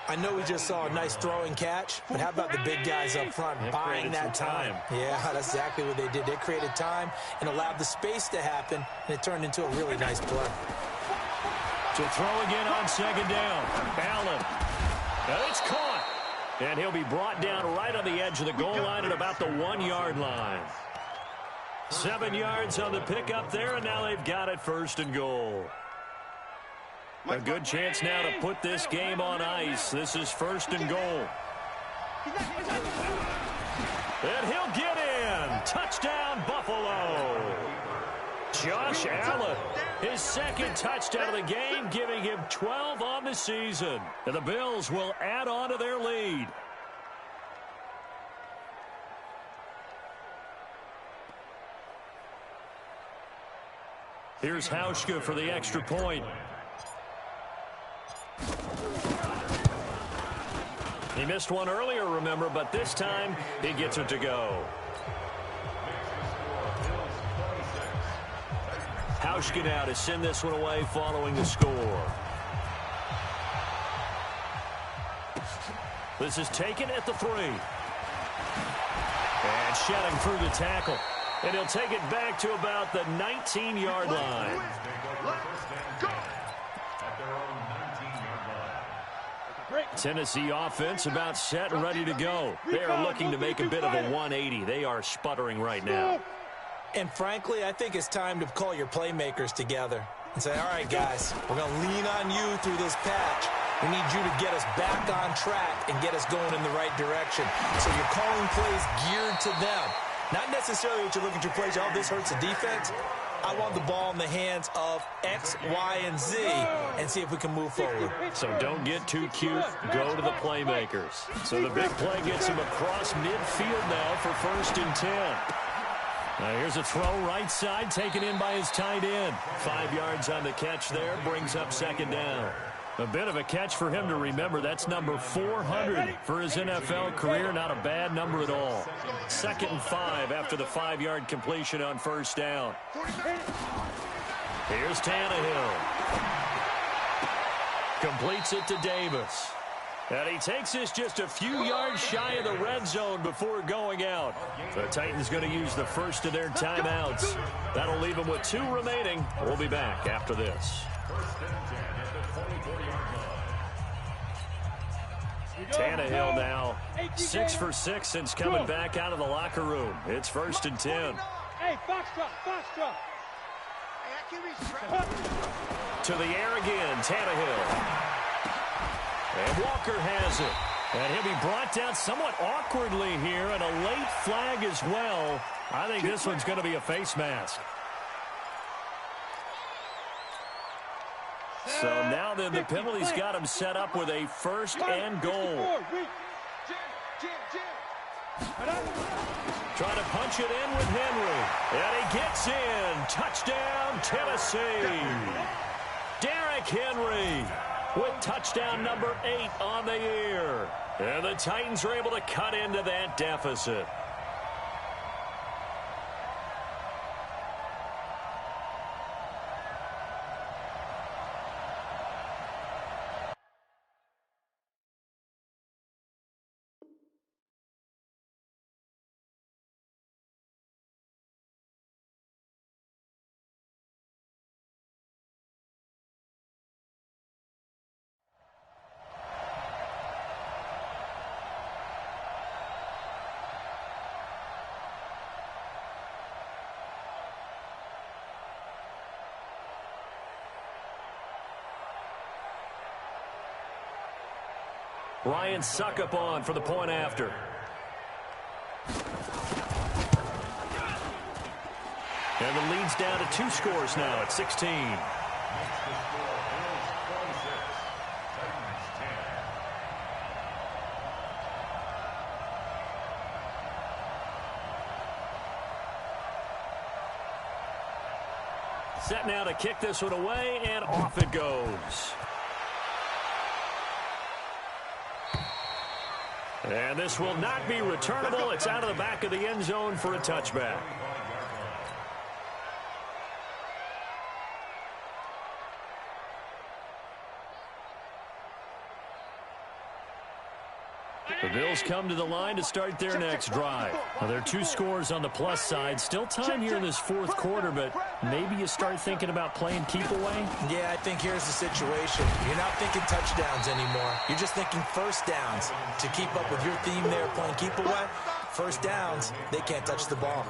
I know we just saw a nice throwing catch, but how about the big guys up front buying that time? Yeah, that's exactly what they did. They created time and allowed the space to happen, and it turned into a really nice play. To throw again on 2nd down. Allen. And it's caught. And he'll be brought down right on the edge of the goal line at about the 1-yard line. 7 yards on the pickup there, and now they've got it 1st and goal. A good chance now to put this game on ice. This is 1st and goal. And he'll get in. Touchdown, Buffalo. Josh Allen, his 2nd touchdown of the game, giving him 12 on the season. And the Bills will add on to their lead. Here's Hauschka for the extra point. He missed one earlier, remember, but this time he gets it to go. Hauschka now to send this one away following the score. This is taken at the 3. And shedding through the tackle. And he'll take it back to about the 19-yard line. Tennessee offense about set and ready to go. They are looking to make a bit of a 180. They are sputtering right now. And frankly, I think it's time to call your playmakers together and say, all right, guys, we're going to lean on you through this patch. We need you to get us back on track and get us going in the right direction. So you're calling plays geared to them. Not necessarily what you're looking to play. Oh, this hurts the defense. I want the ball in the hands of X, Y, and Z and see if we can move forward. So don't get too cute. Go to the playmakers. So the big play gets him across midfield now for 1st and 10. Now here's a throw right side taken in by his tight end. 5 yards on the catch there. Brings up 2nd down. A bit of a catch for him to remember. That's number 400 for his NFL career. Not a bad number at all. 2nd and 5 after the 5-yard completion on 1st down. Here's Tannehill. Completes it to Davis. And he takes this just a few yards shy of the red zone before going out. The Titans going to use the first of their timeouts. That'll leave them with 2 remaining. We'll be back after this. Tannehill now 6 for 6 since coming back out of the locker room. It's 1st and 10. Hey, foxtrot. To the air again, Tannehill. And Walker has it. And he'll be brought down somewhat awkwardly here, and a late flag as well. I think this one's going to be a face mask. So now then the penalty's got him set up with a 1st and goal. Trying to punch it in with Henry. And he gets in. Touchdown, Tennessee. Derrick Henry with touchdown number 8 on the year. And the Titans are able to cut into that deficit. Ryan Suckup on for the point after. And the lead's down to 2 scores now at 16. Set now to kick this one away, and off it goes. And this will not be returnable. It's out of the back of the end zone for a touchback. The Bills come to the line to start their next drive. Now, there are 2 scores on the plus side. Still time here in this 4th quarter, but maybe you start thinking about playing keep away? Yeah, I think here's the situation. You're not thinking touchdowns anymore. You're just thinking first downs. To keep up with your theme there, playing keep away, first downs, they can't touch the ball.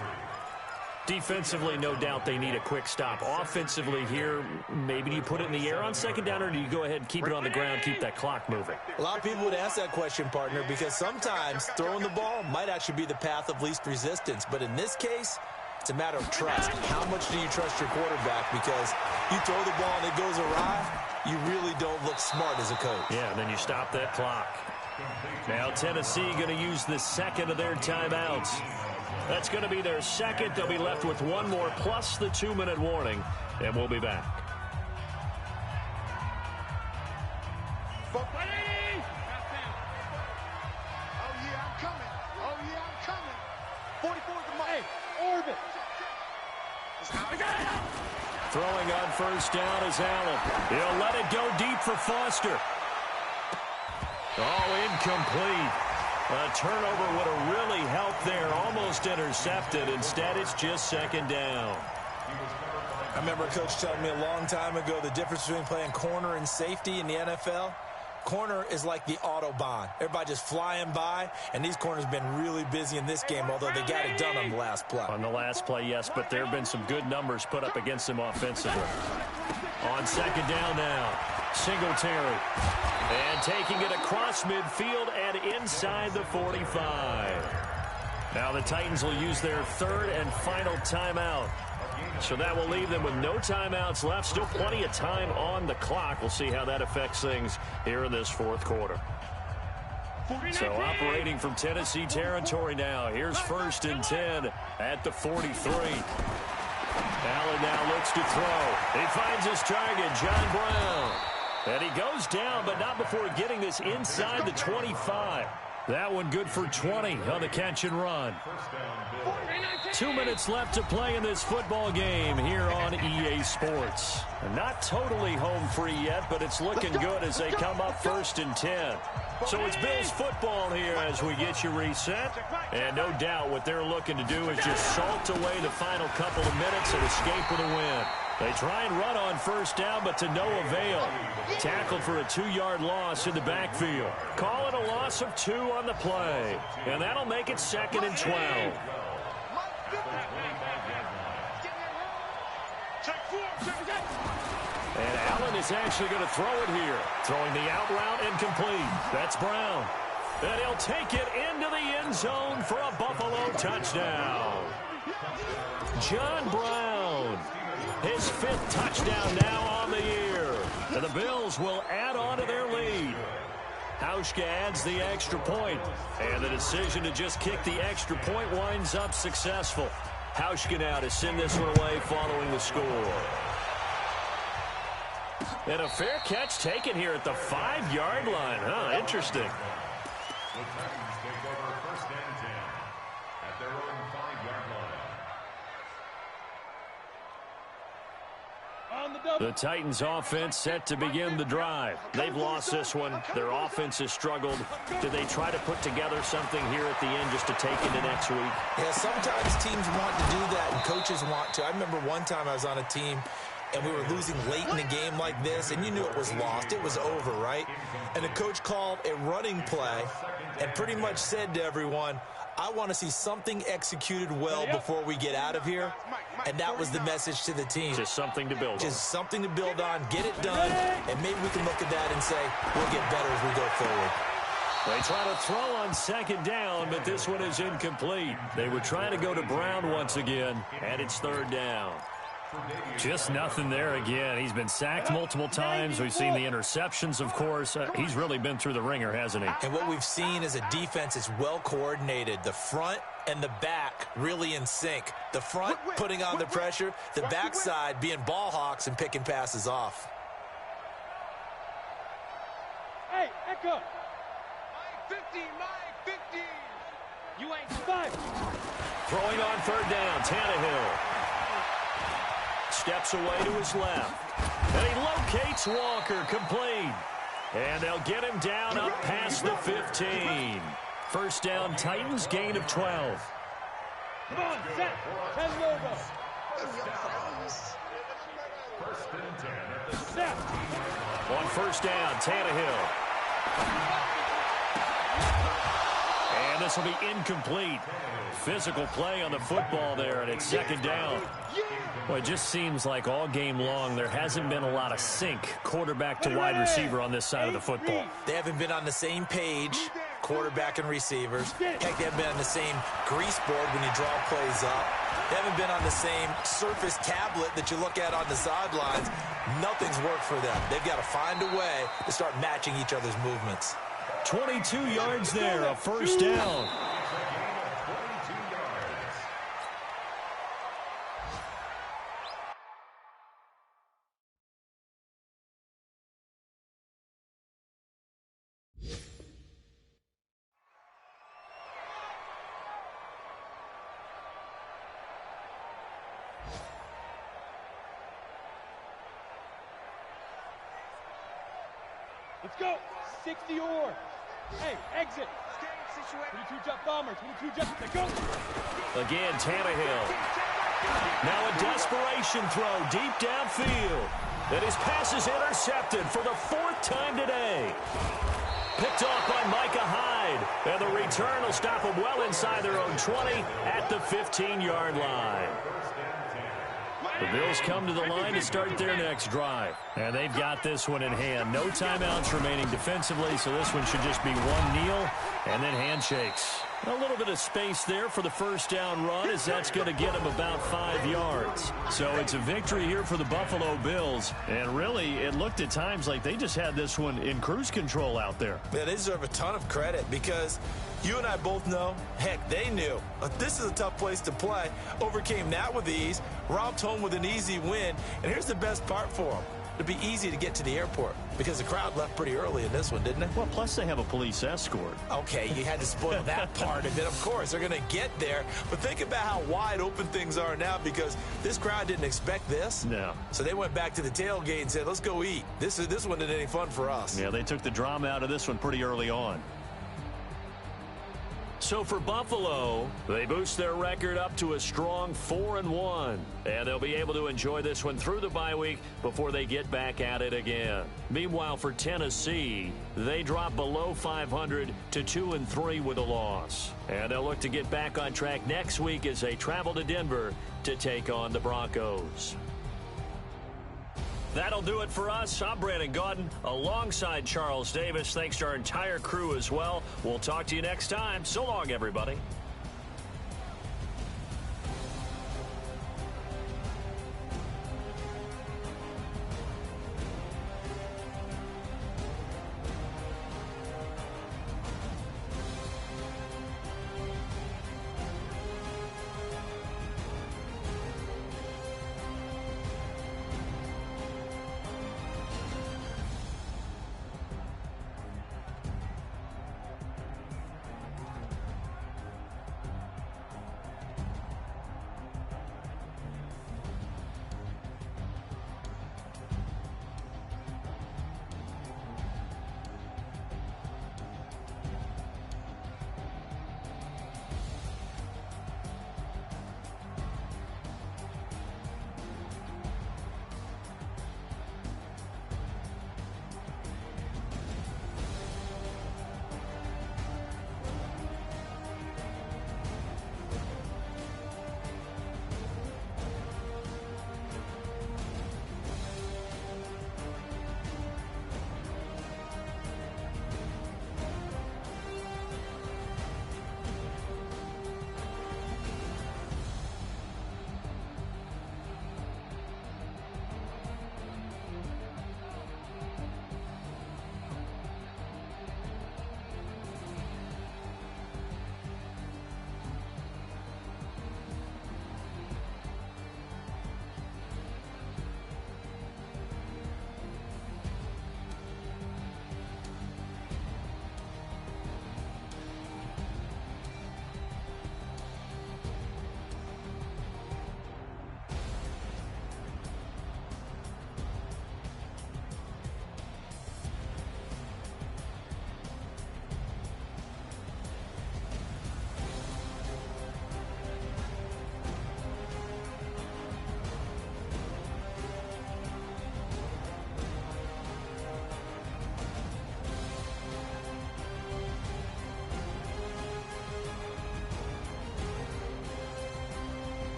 Defensively, no doubt they need a quick stop. Offensively here, maybe do you put it in the air on 2nd down, or do you go ahead and keep it on the ground, keep that clock moving? A lot of people would ask that question, partner, because sometimes throwing the ball might actually be the path of least resistance. But in this case, it's a matter of trust. How much do you trust your quarterback? Because you throw the ball and it goes awry, you really don't look smart as a coach. Yeah, and then you stop that clock. Now Tennessee going to use the 2nd of their timeouts. That's going to be their 2nd. They'll be left with 1 more plus the 2-minute warning, and we'll be back. Oh, yeah, I'm coming. Oh, yeah, I'm coming. 44 the mark. Hey, orbit. Throwing on 1st down is Allen. He'll let it go deep for Foster. Oh, incomplete. A turnover would have really helped there. Almost intercepted. Instead, it's just 2nd down. I remember Coach telling me a long time ago the difference between playing corner and safety in the NFL. Corner is like the Autobahn. Everybody just flying by, and these corners have been really busy in this game, although they got it done on the last play. On the last play, yes, but there have been some good numbers put up against them offensively. On 2nd down now, Singletary. And taking it across midfield and inside the 45. Now the Titans will use their 3rd and final timeout. So that will leave them with no timeouts left. Still plenty of time on the clock. We'll see how that affects things here in this 4th quarter. So operating from Tennessee territory now. Here's 1st and 10 at the 43. Allen now looks to throw. He finds his target, John Brown. And he goes down, but not before getting this inside the 25. That one good for 20 on the catch and run. 2 minutes left to play in this football game here on EA Sports. Not totally home free yet, but it's looking good as they come up 1st and 10. So it's Bills football here as we get you reset. And no doubt what they're looking to do is just salt away the final couple of minutes and escape with a win. They try and run on first down, but to no avail. Tackled for a 2-yard loss in the backfield. Call it a loss of 2 on the play. And that'll make it 2nd and 12. And Allen is actually going to throw it here. Throwing the out route incomplete. That's Brown. And he'll take it into the end zone for a Buffalo touchdown. John Brown. His 5th touchdown now on the year. And the Bills will add on to their lead. Hauschka adds the extra point. And the decision to just kick the extra point winds up successful. Hauschka now to send this one away following the score. And a fair catch taken here at the 5-yard line. Huh, interesting. The Titans take over 1st and 10 at their own 5-yard line. The Titans offense set to begin the drive. They've lost this one. Their offense has struggled. Do they try to put together something here at the end just to take into next week? Yeah, sometimes teams want to do that and coaches want to. I remember one time I was on a team and we were losing late in a game like this, and you knew it was lost. It was over, right? And the coach called a running play and pretty much said to everyone, I want to see something executed well before we get out of here. And that was the message to the team. Just something to build on. Just something to build on, get it done, and maybe we can look at that and say, we'll get better as we go forward. They try to throw on 2nd down, but this one is incomplete. They were trying to go to Brown once again, and it's 3rd down. Just nothing there again. He's been sacked multiple times. We've seen the interceptions, of course. He's really been through the ringer, hasn't he? And what we've seen is a defense that's well coordinated. The front and the back really in sync. The front putting on the pressure, the backside being ball hawks and picking passes off. Hey, Echo! My 50, my 50! You ain't 5. Throwing on 3rd down, Tannehill. Steps away to his left. And he locates Walker, complete. And they'll get him down up past the 15. 1st down, Titans, gain of 12. Come on, set. 10 logo. 1st and 10 at the Set. On 1st down, Tannehill. And this will be incomplete. Physical play on the football there, and it's 2nd down. Well, it just seems like all game long there hasn't been a lot of sync, quarterback to wide receiver on this side of the football. They haven't been on the same page, quarterback and receivers. Heck, they haven't been on the same grease board when you draw plays up. They haven't been on the same surface tablet that you look at on the sidelines. Nothing's worked for them. They've got to find a way to start matching each other's movements. 22 yards there, a 1st down. Let's go. 60 or. Hey, exit. 22 jet bomber. 22 jet. Let's go. Again, Tannehill. Now a desperation throw deep downfield. And his pass is intercepted for the 4th time today. Picked off by Micah Hyde. And the return will stop them well inside their own 20 at the 15-yard line. The Bills come to the line to start their next drive. And they've got this one in hand. No timeouts remaining defensively, so this one should just be one kneel and then handshakes. A little bit of space there for the 1st down run, as that's going to get them about 5 yards. So it's a victory here for the Buffalo Bills. And really, it looked at times like they just had this one in cruise control out there. Yeah, they deserve a ton of credit because you and I both know, heck, they knew. This is a tough place to play. Overcame that with ease, romped home with an easy win. And here's the best part for them. It'd be easy to get to the airport because the crowd left pretty early in this one, didn't it? Well, plus they have a police escort. Okay, you had to spoil that part of it. Of course, they're going to get there. But think about how wide open things are now because this crowd didn't expect this. No. So they went back to the tailgate and said, let's go eat. This one isn't any fun for us. Yeah, they took the drama out of this one pretty early on. So for Buffalo, they boost their record up to a strong 4-1. And they'll be able to enjoy this one through the bye week before they get back at it again. Meanwhile, for Tennessee, they drop below 500 to 2-3 with a loss. And they'll look to get back on track next week as they travel to Denver to take on the Broncos. That'll do it for us. I'm Brandon Gaudin alongside Charles Davis. Thanks to our entire crew as well. We'll talk to you next time. So long, everybody.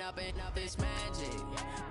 up and up, it's magic.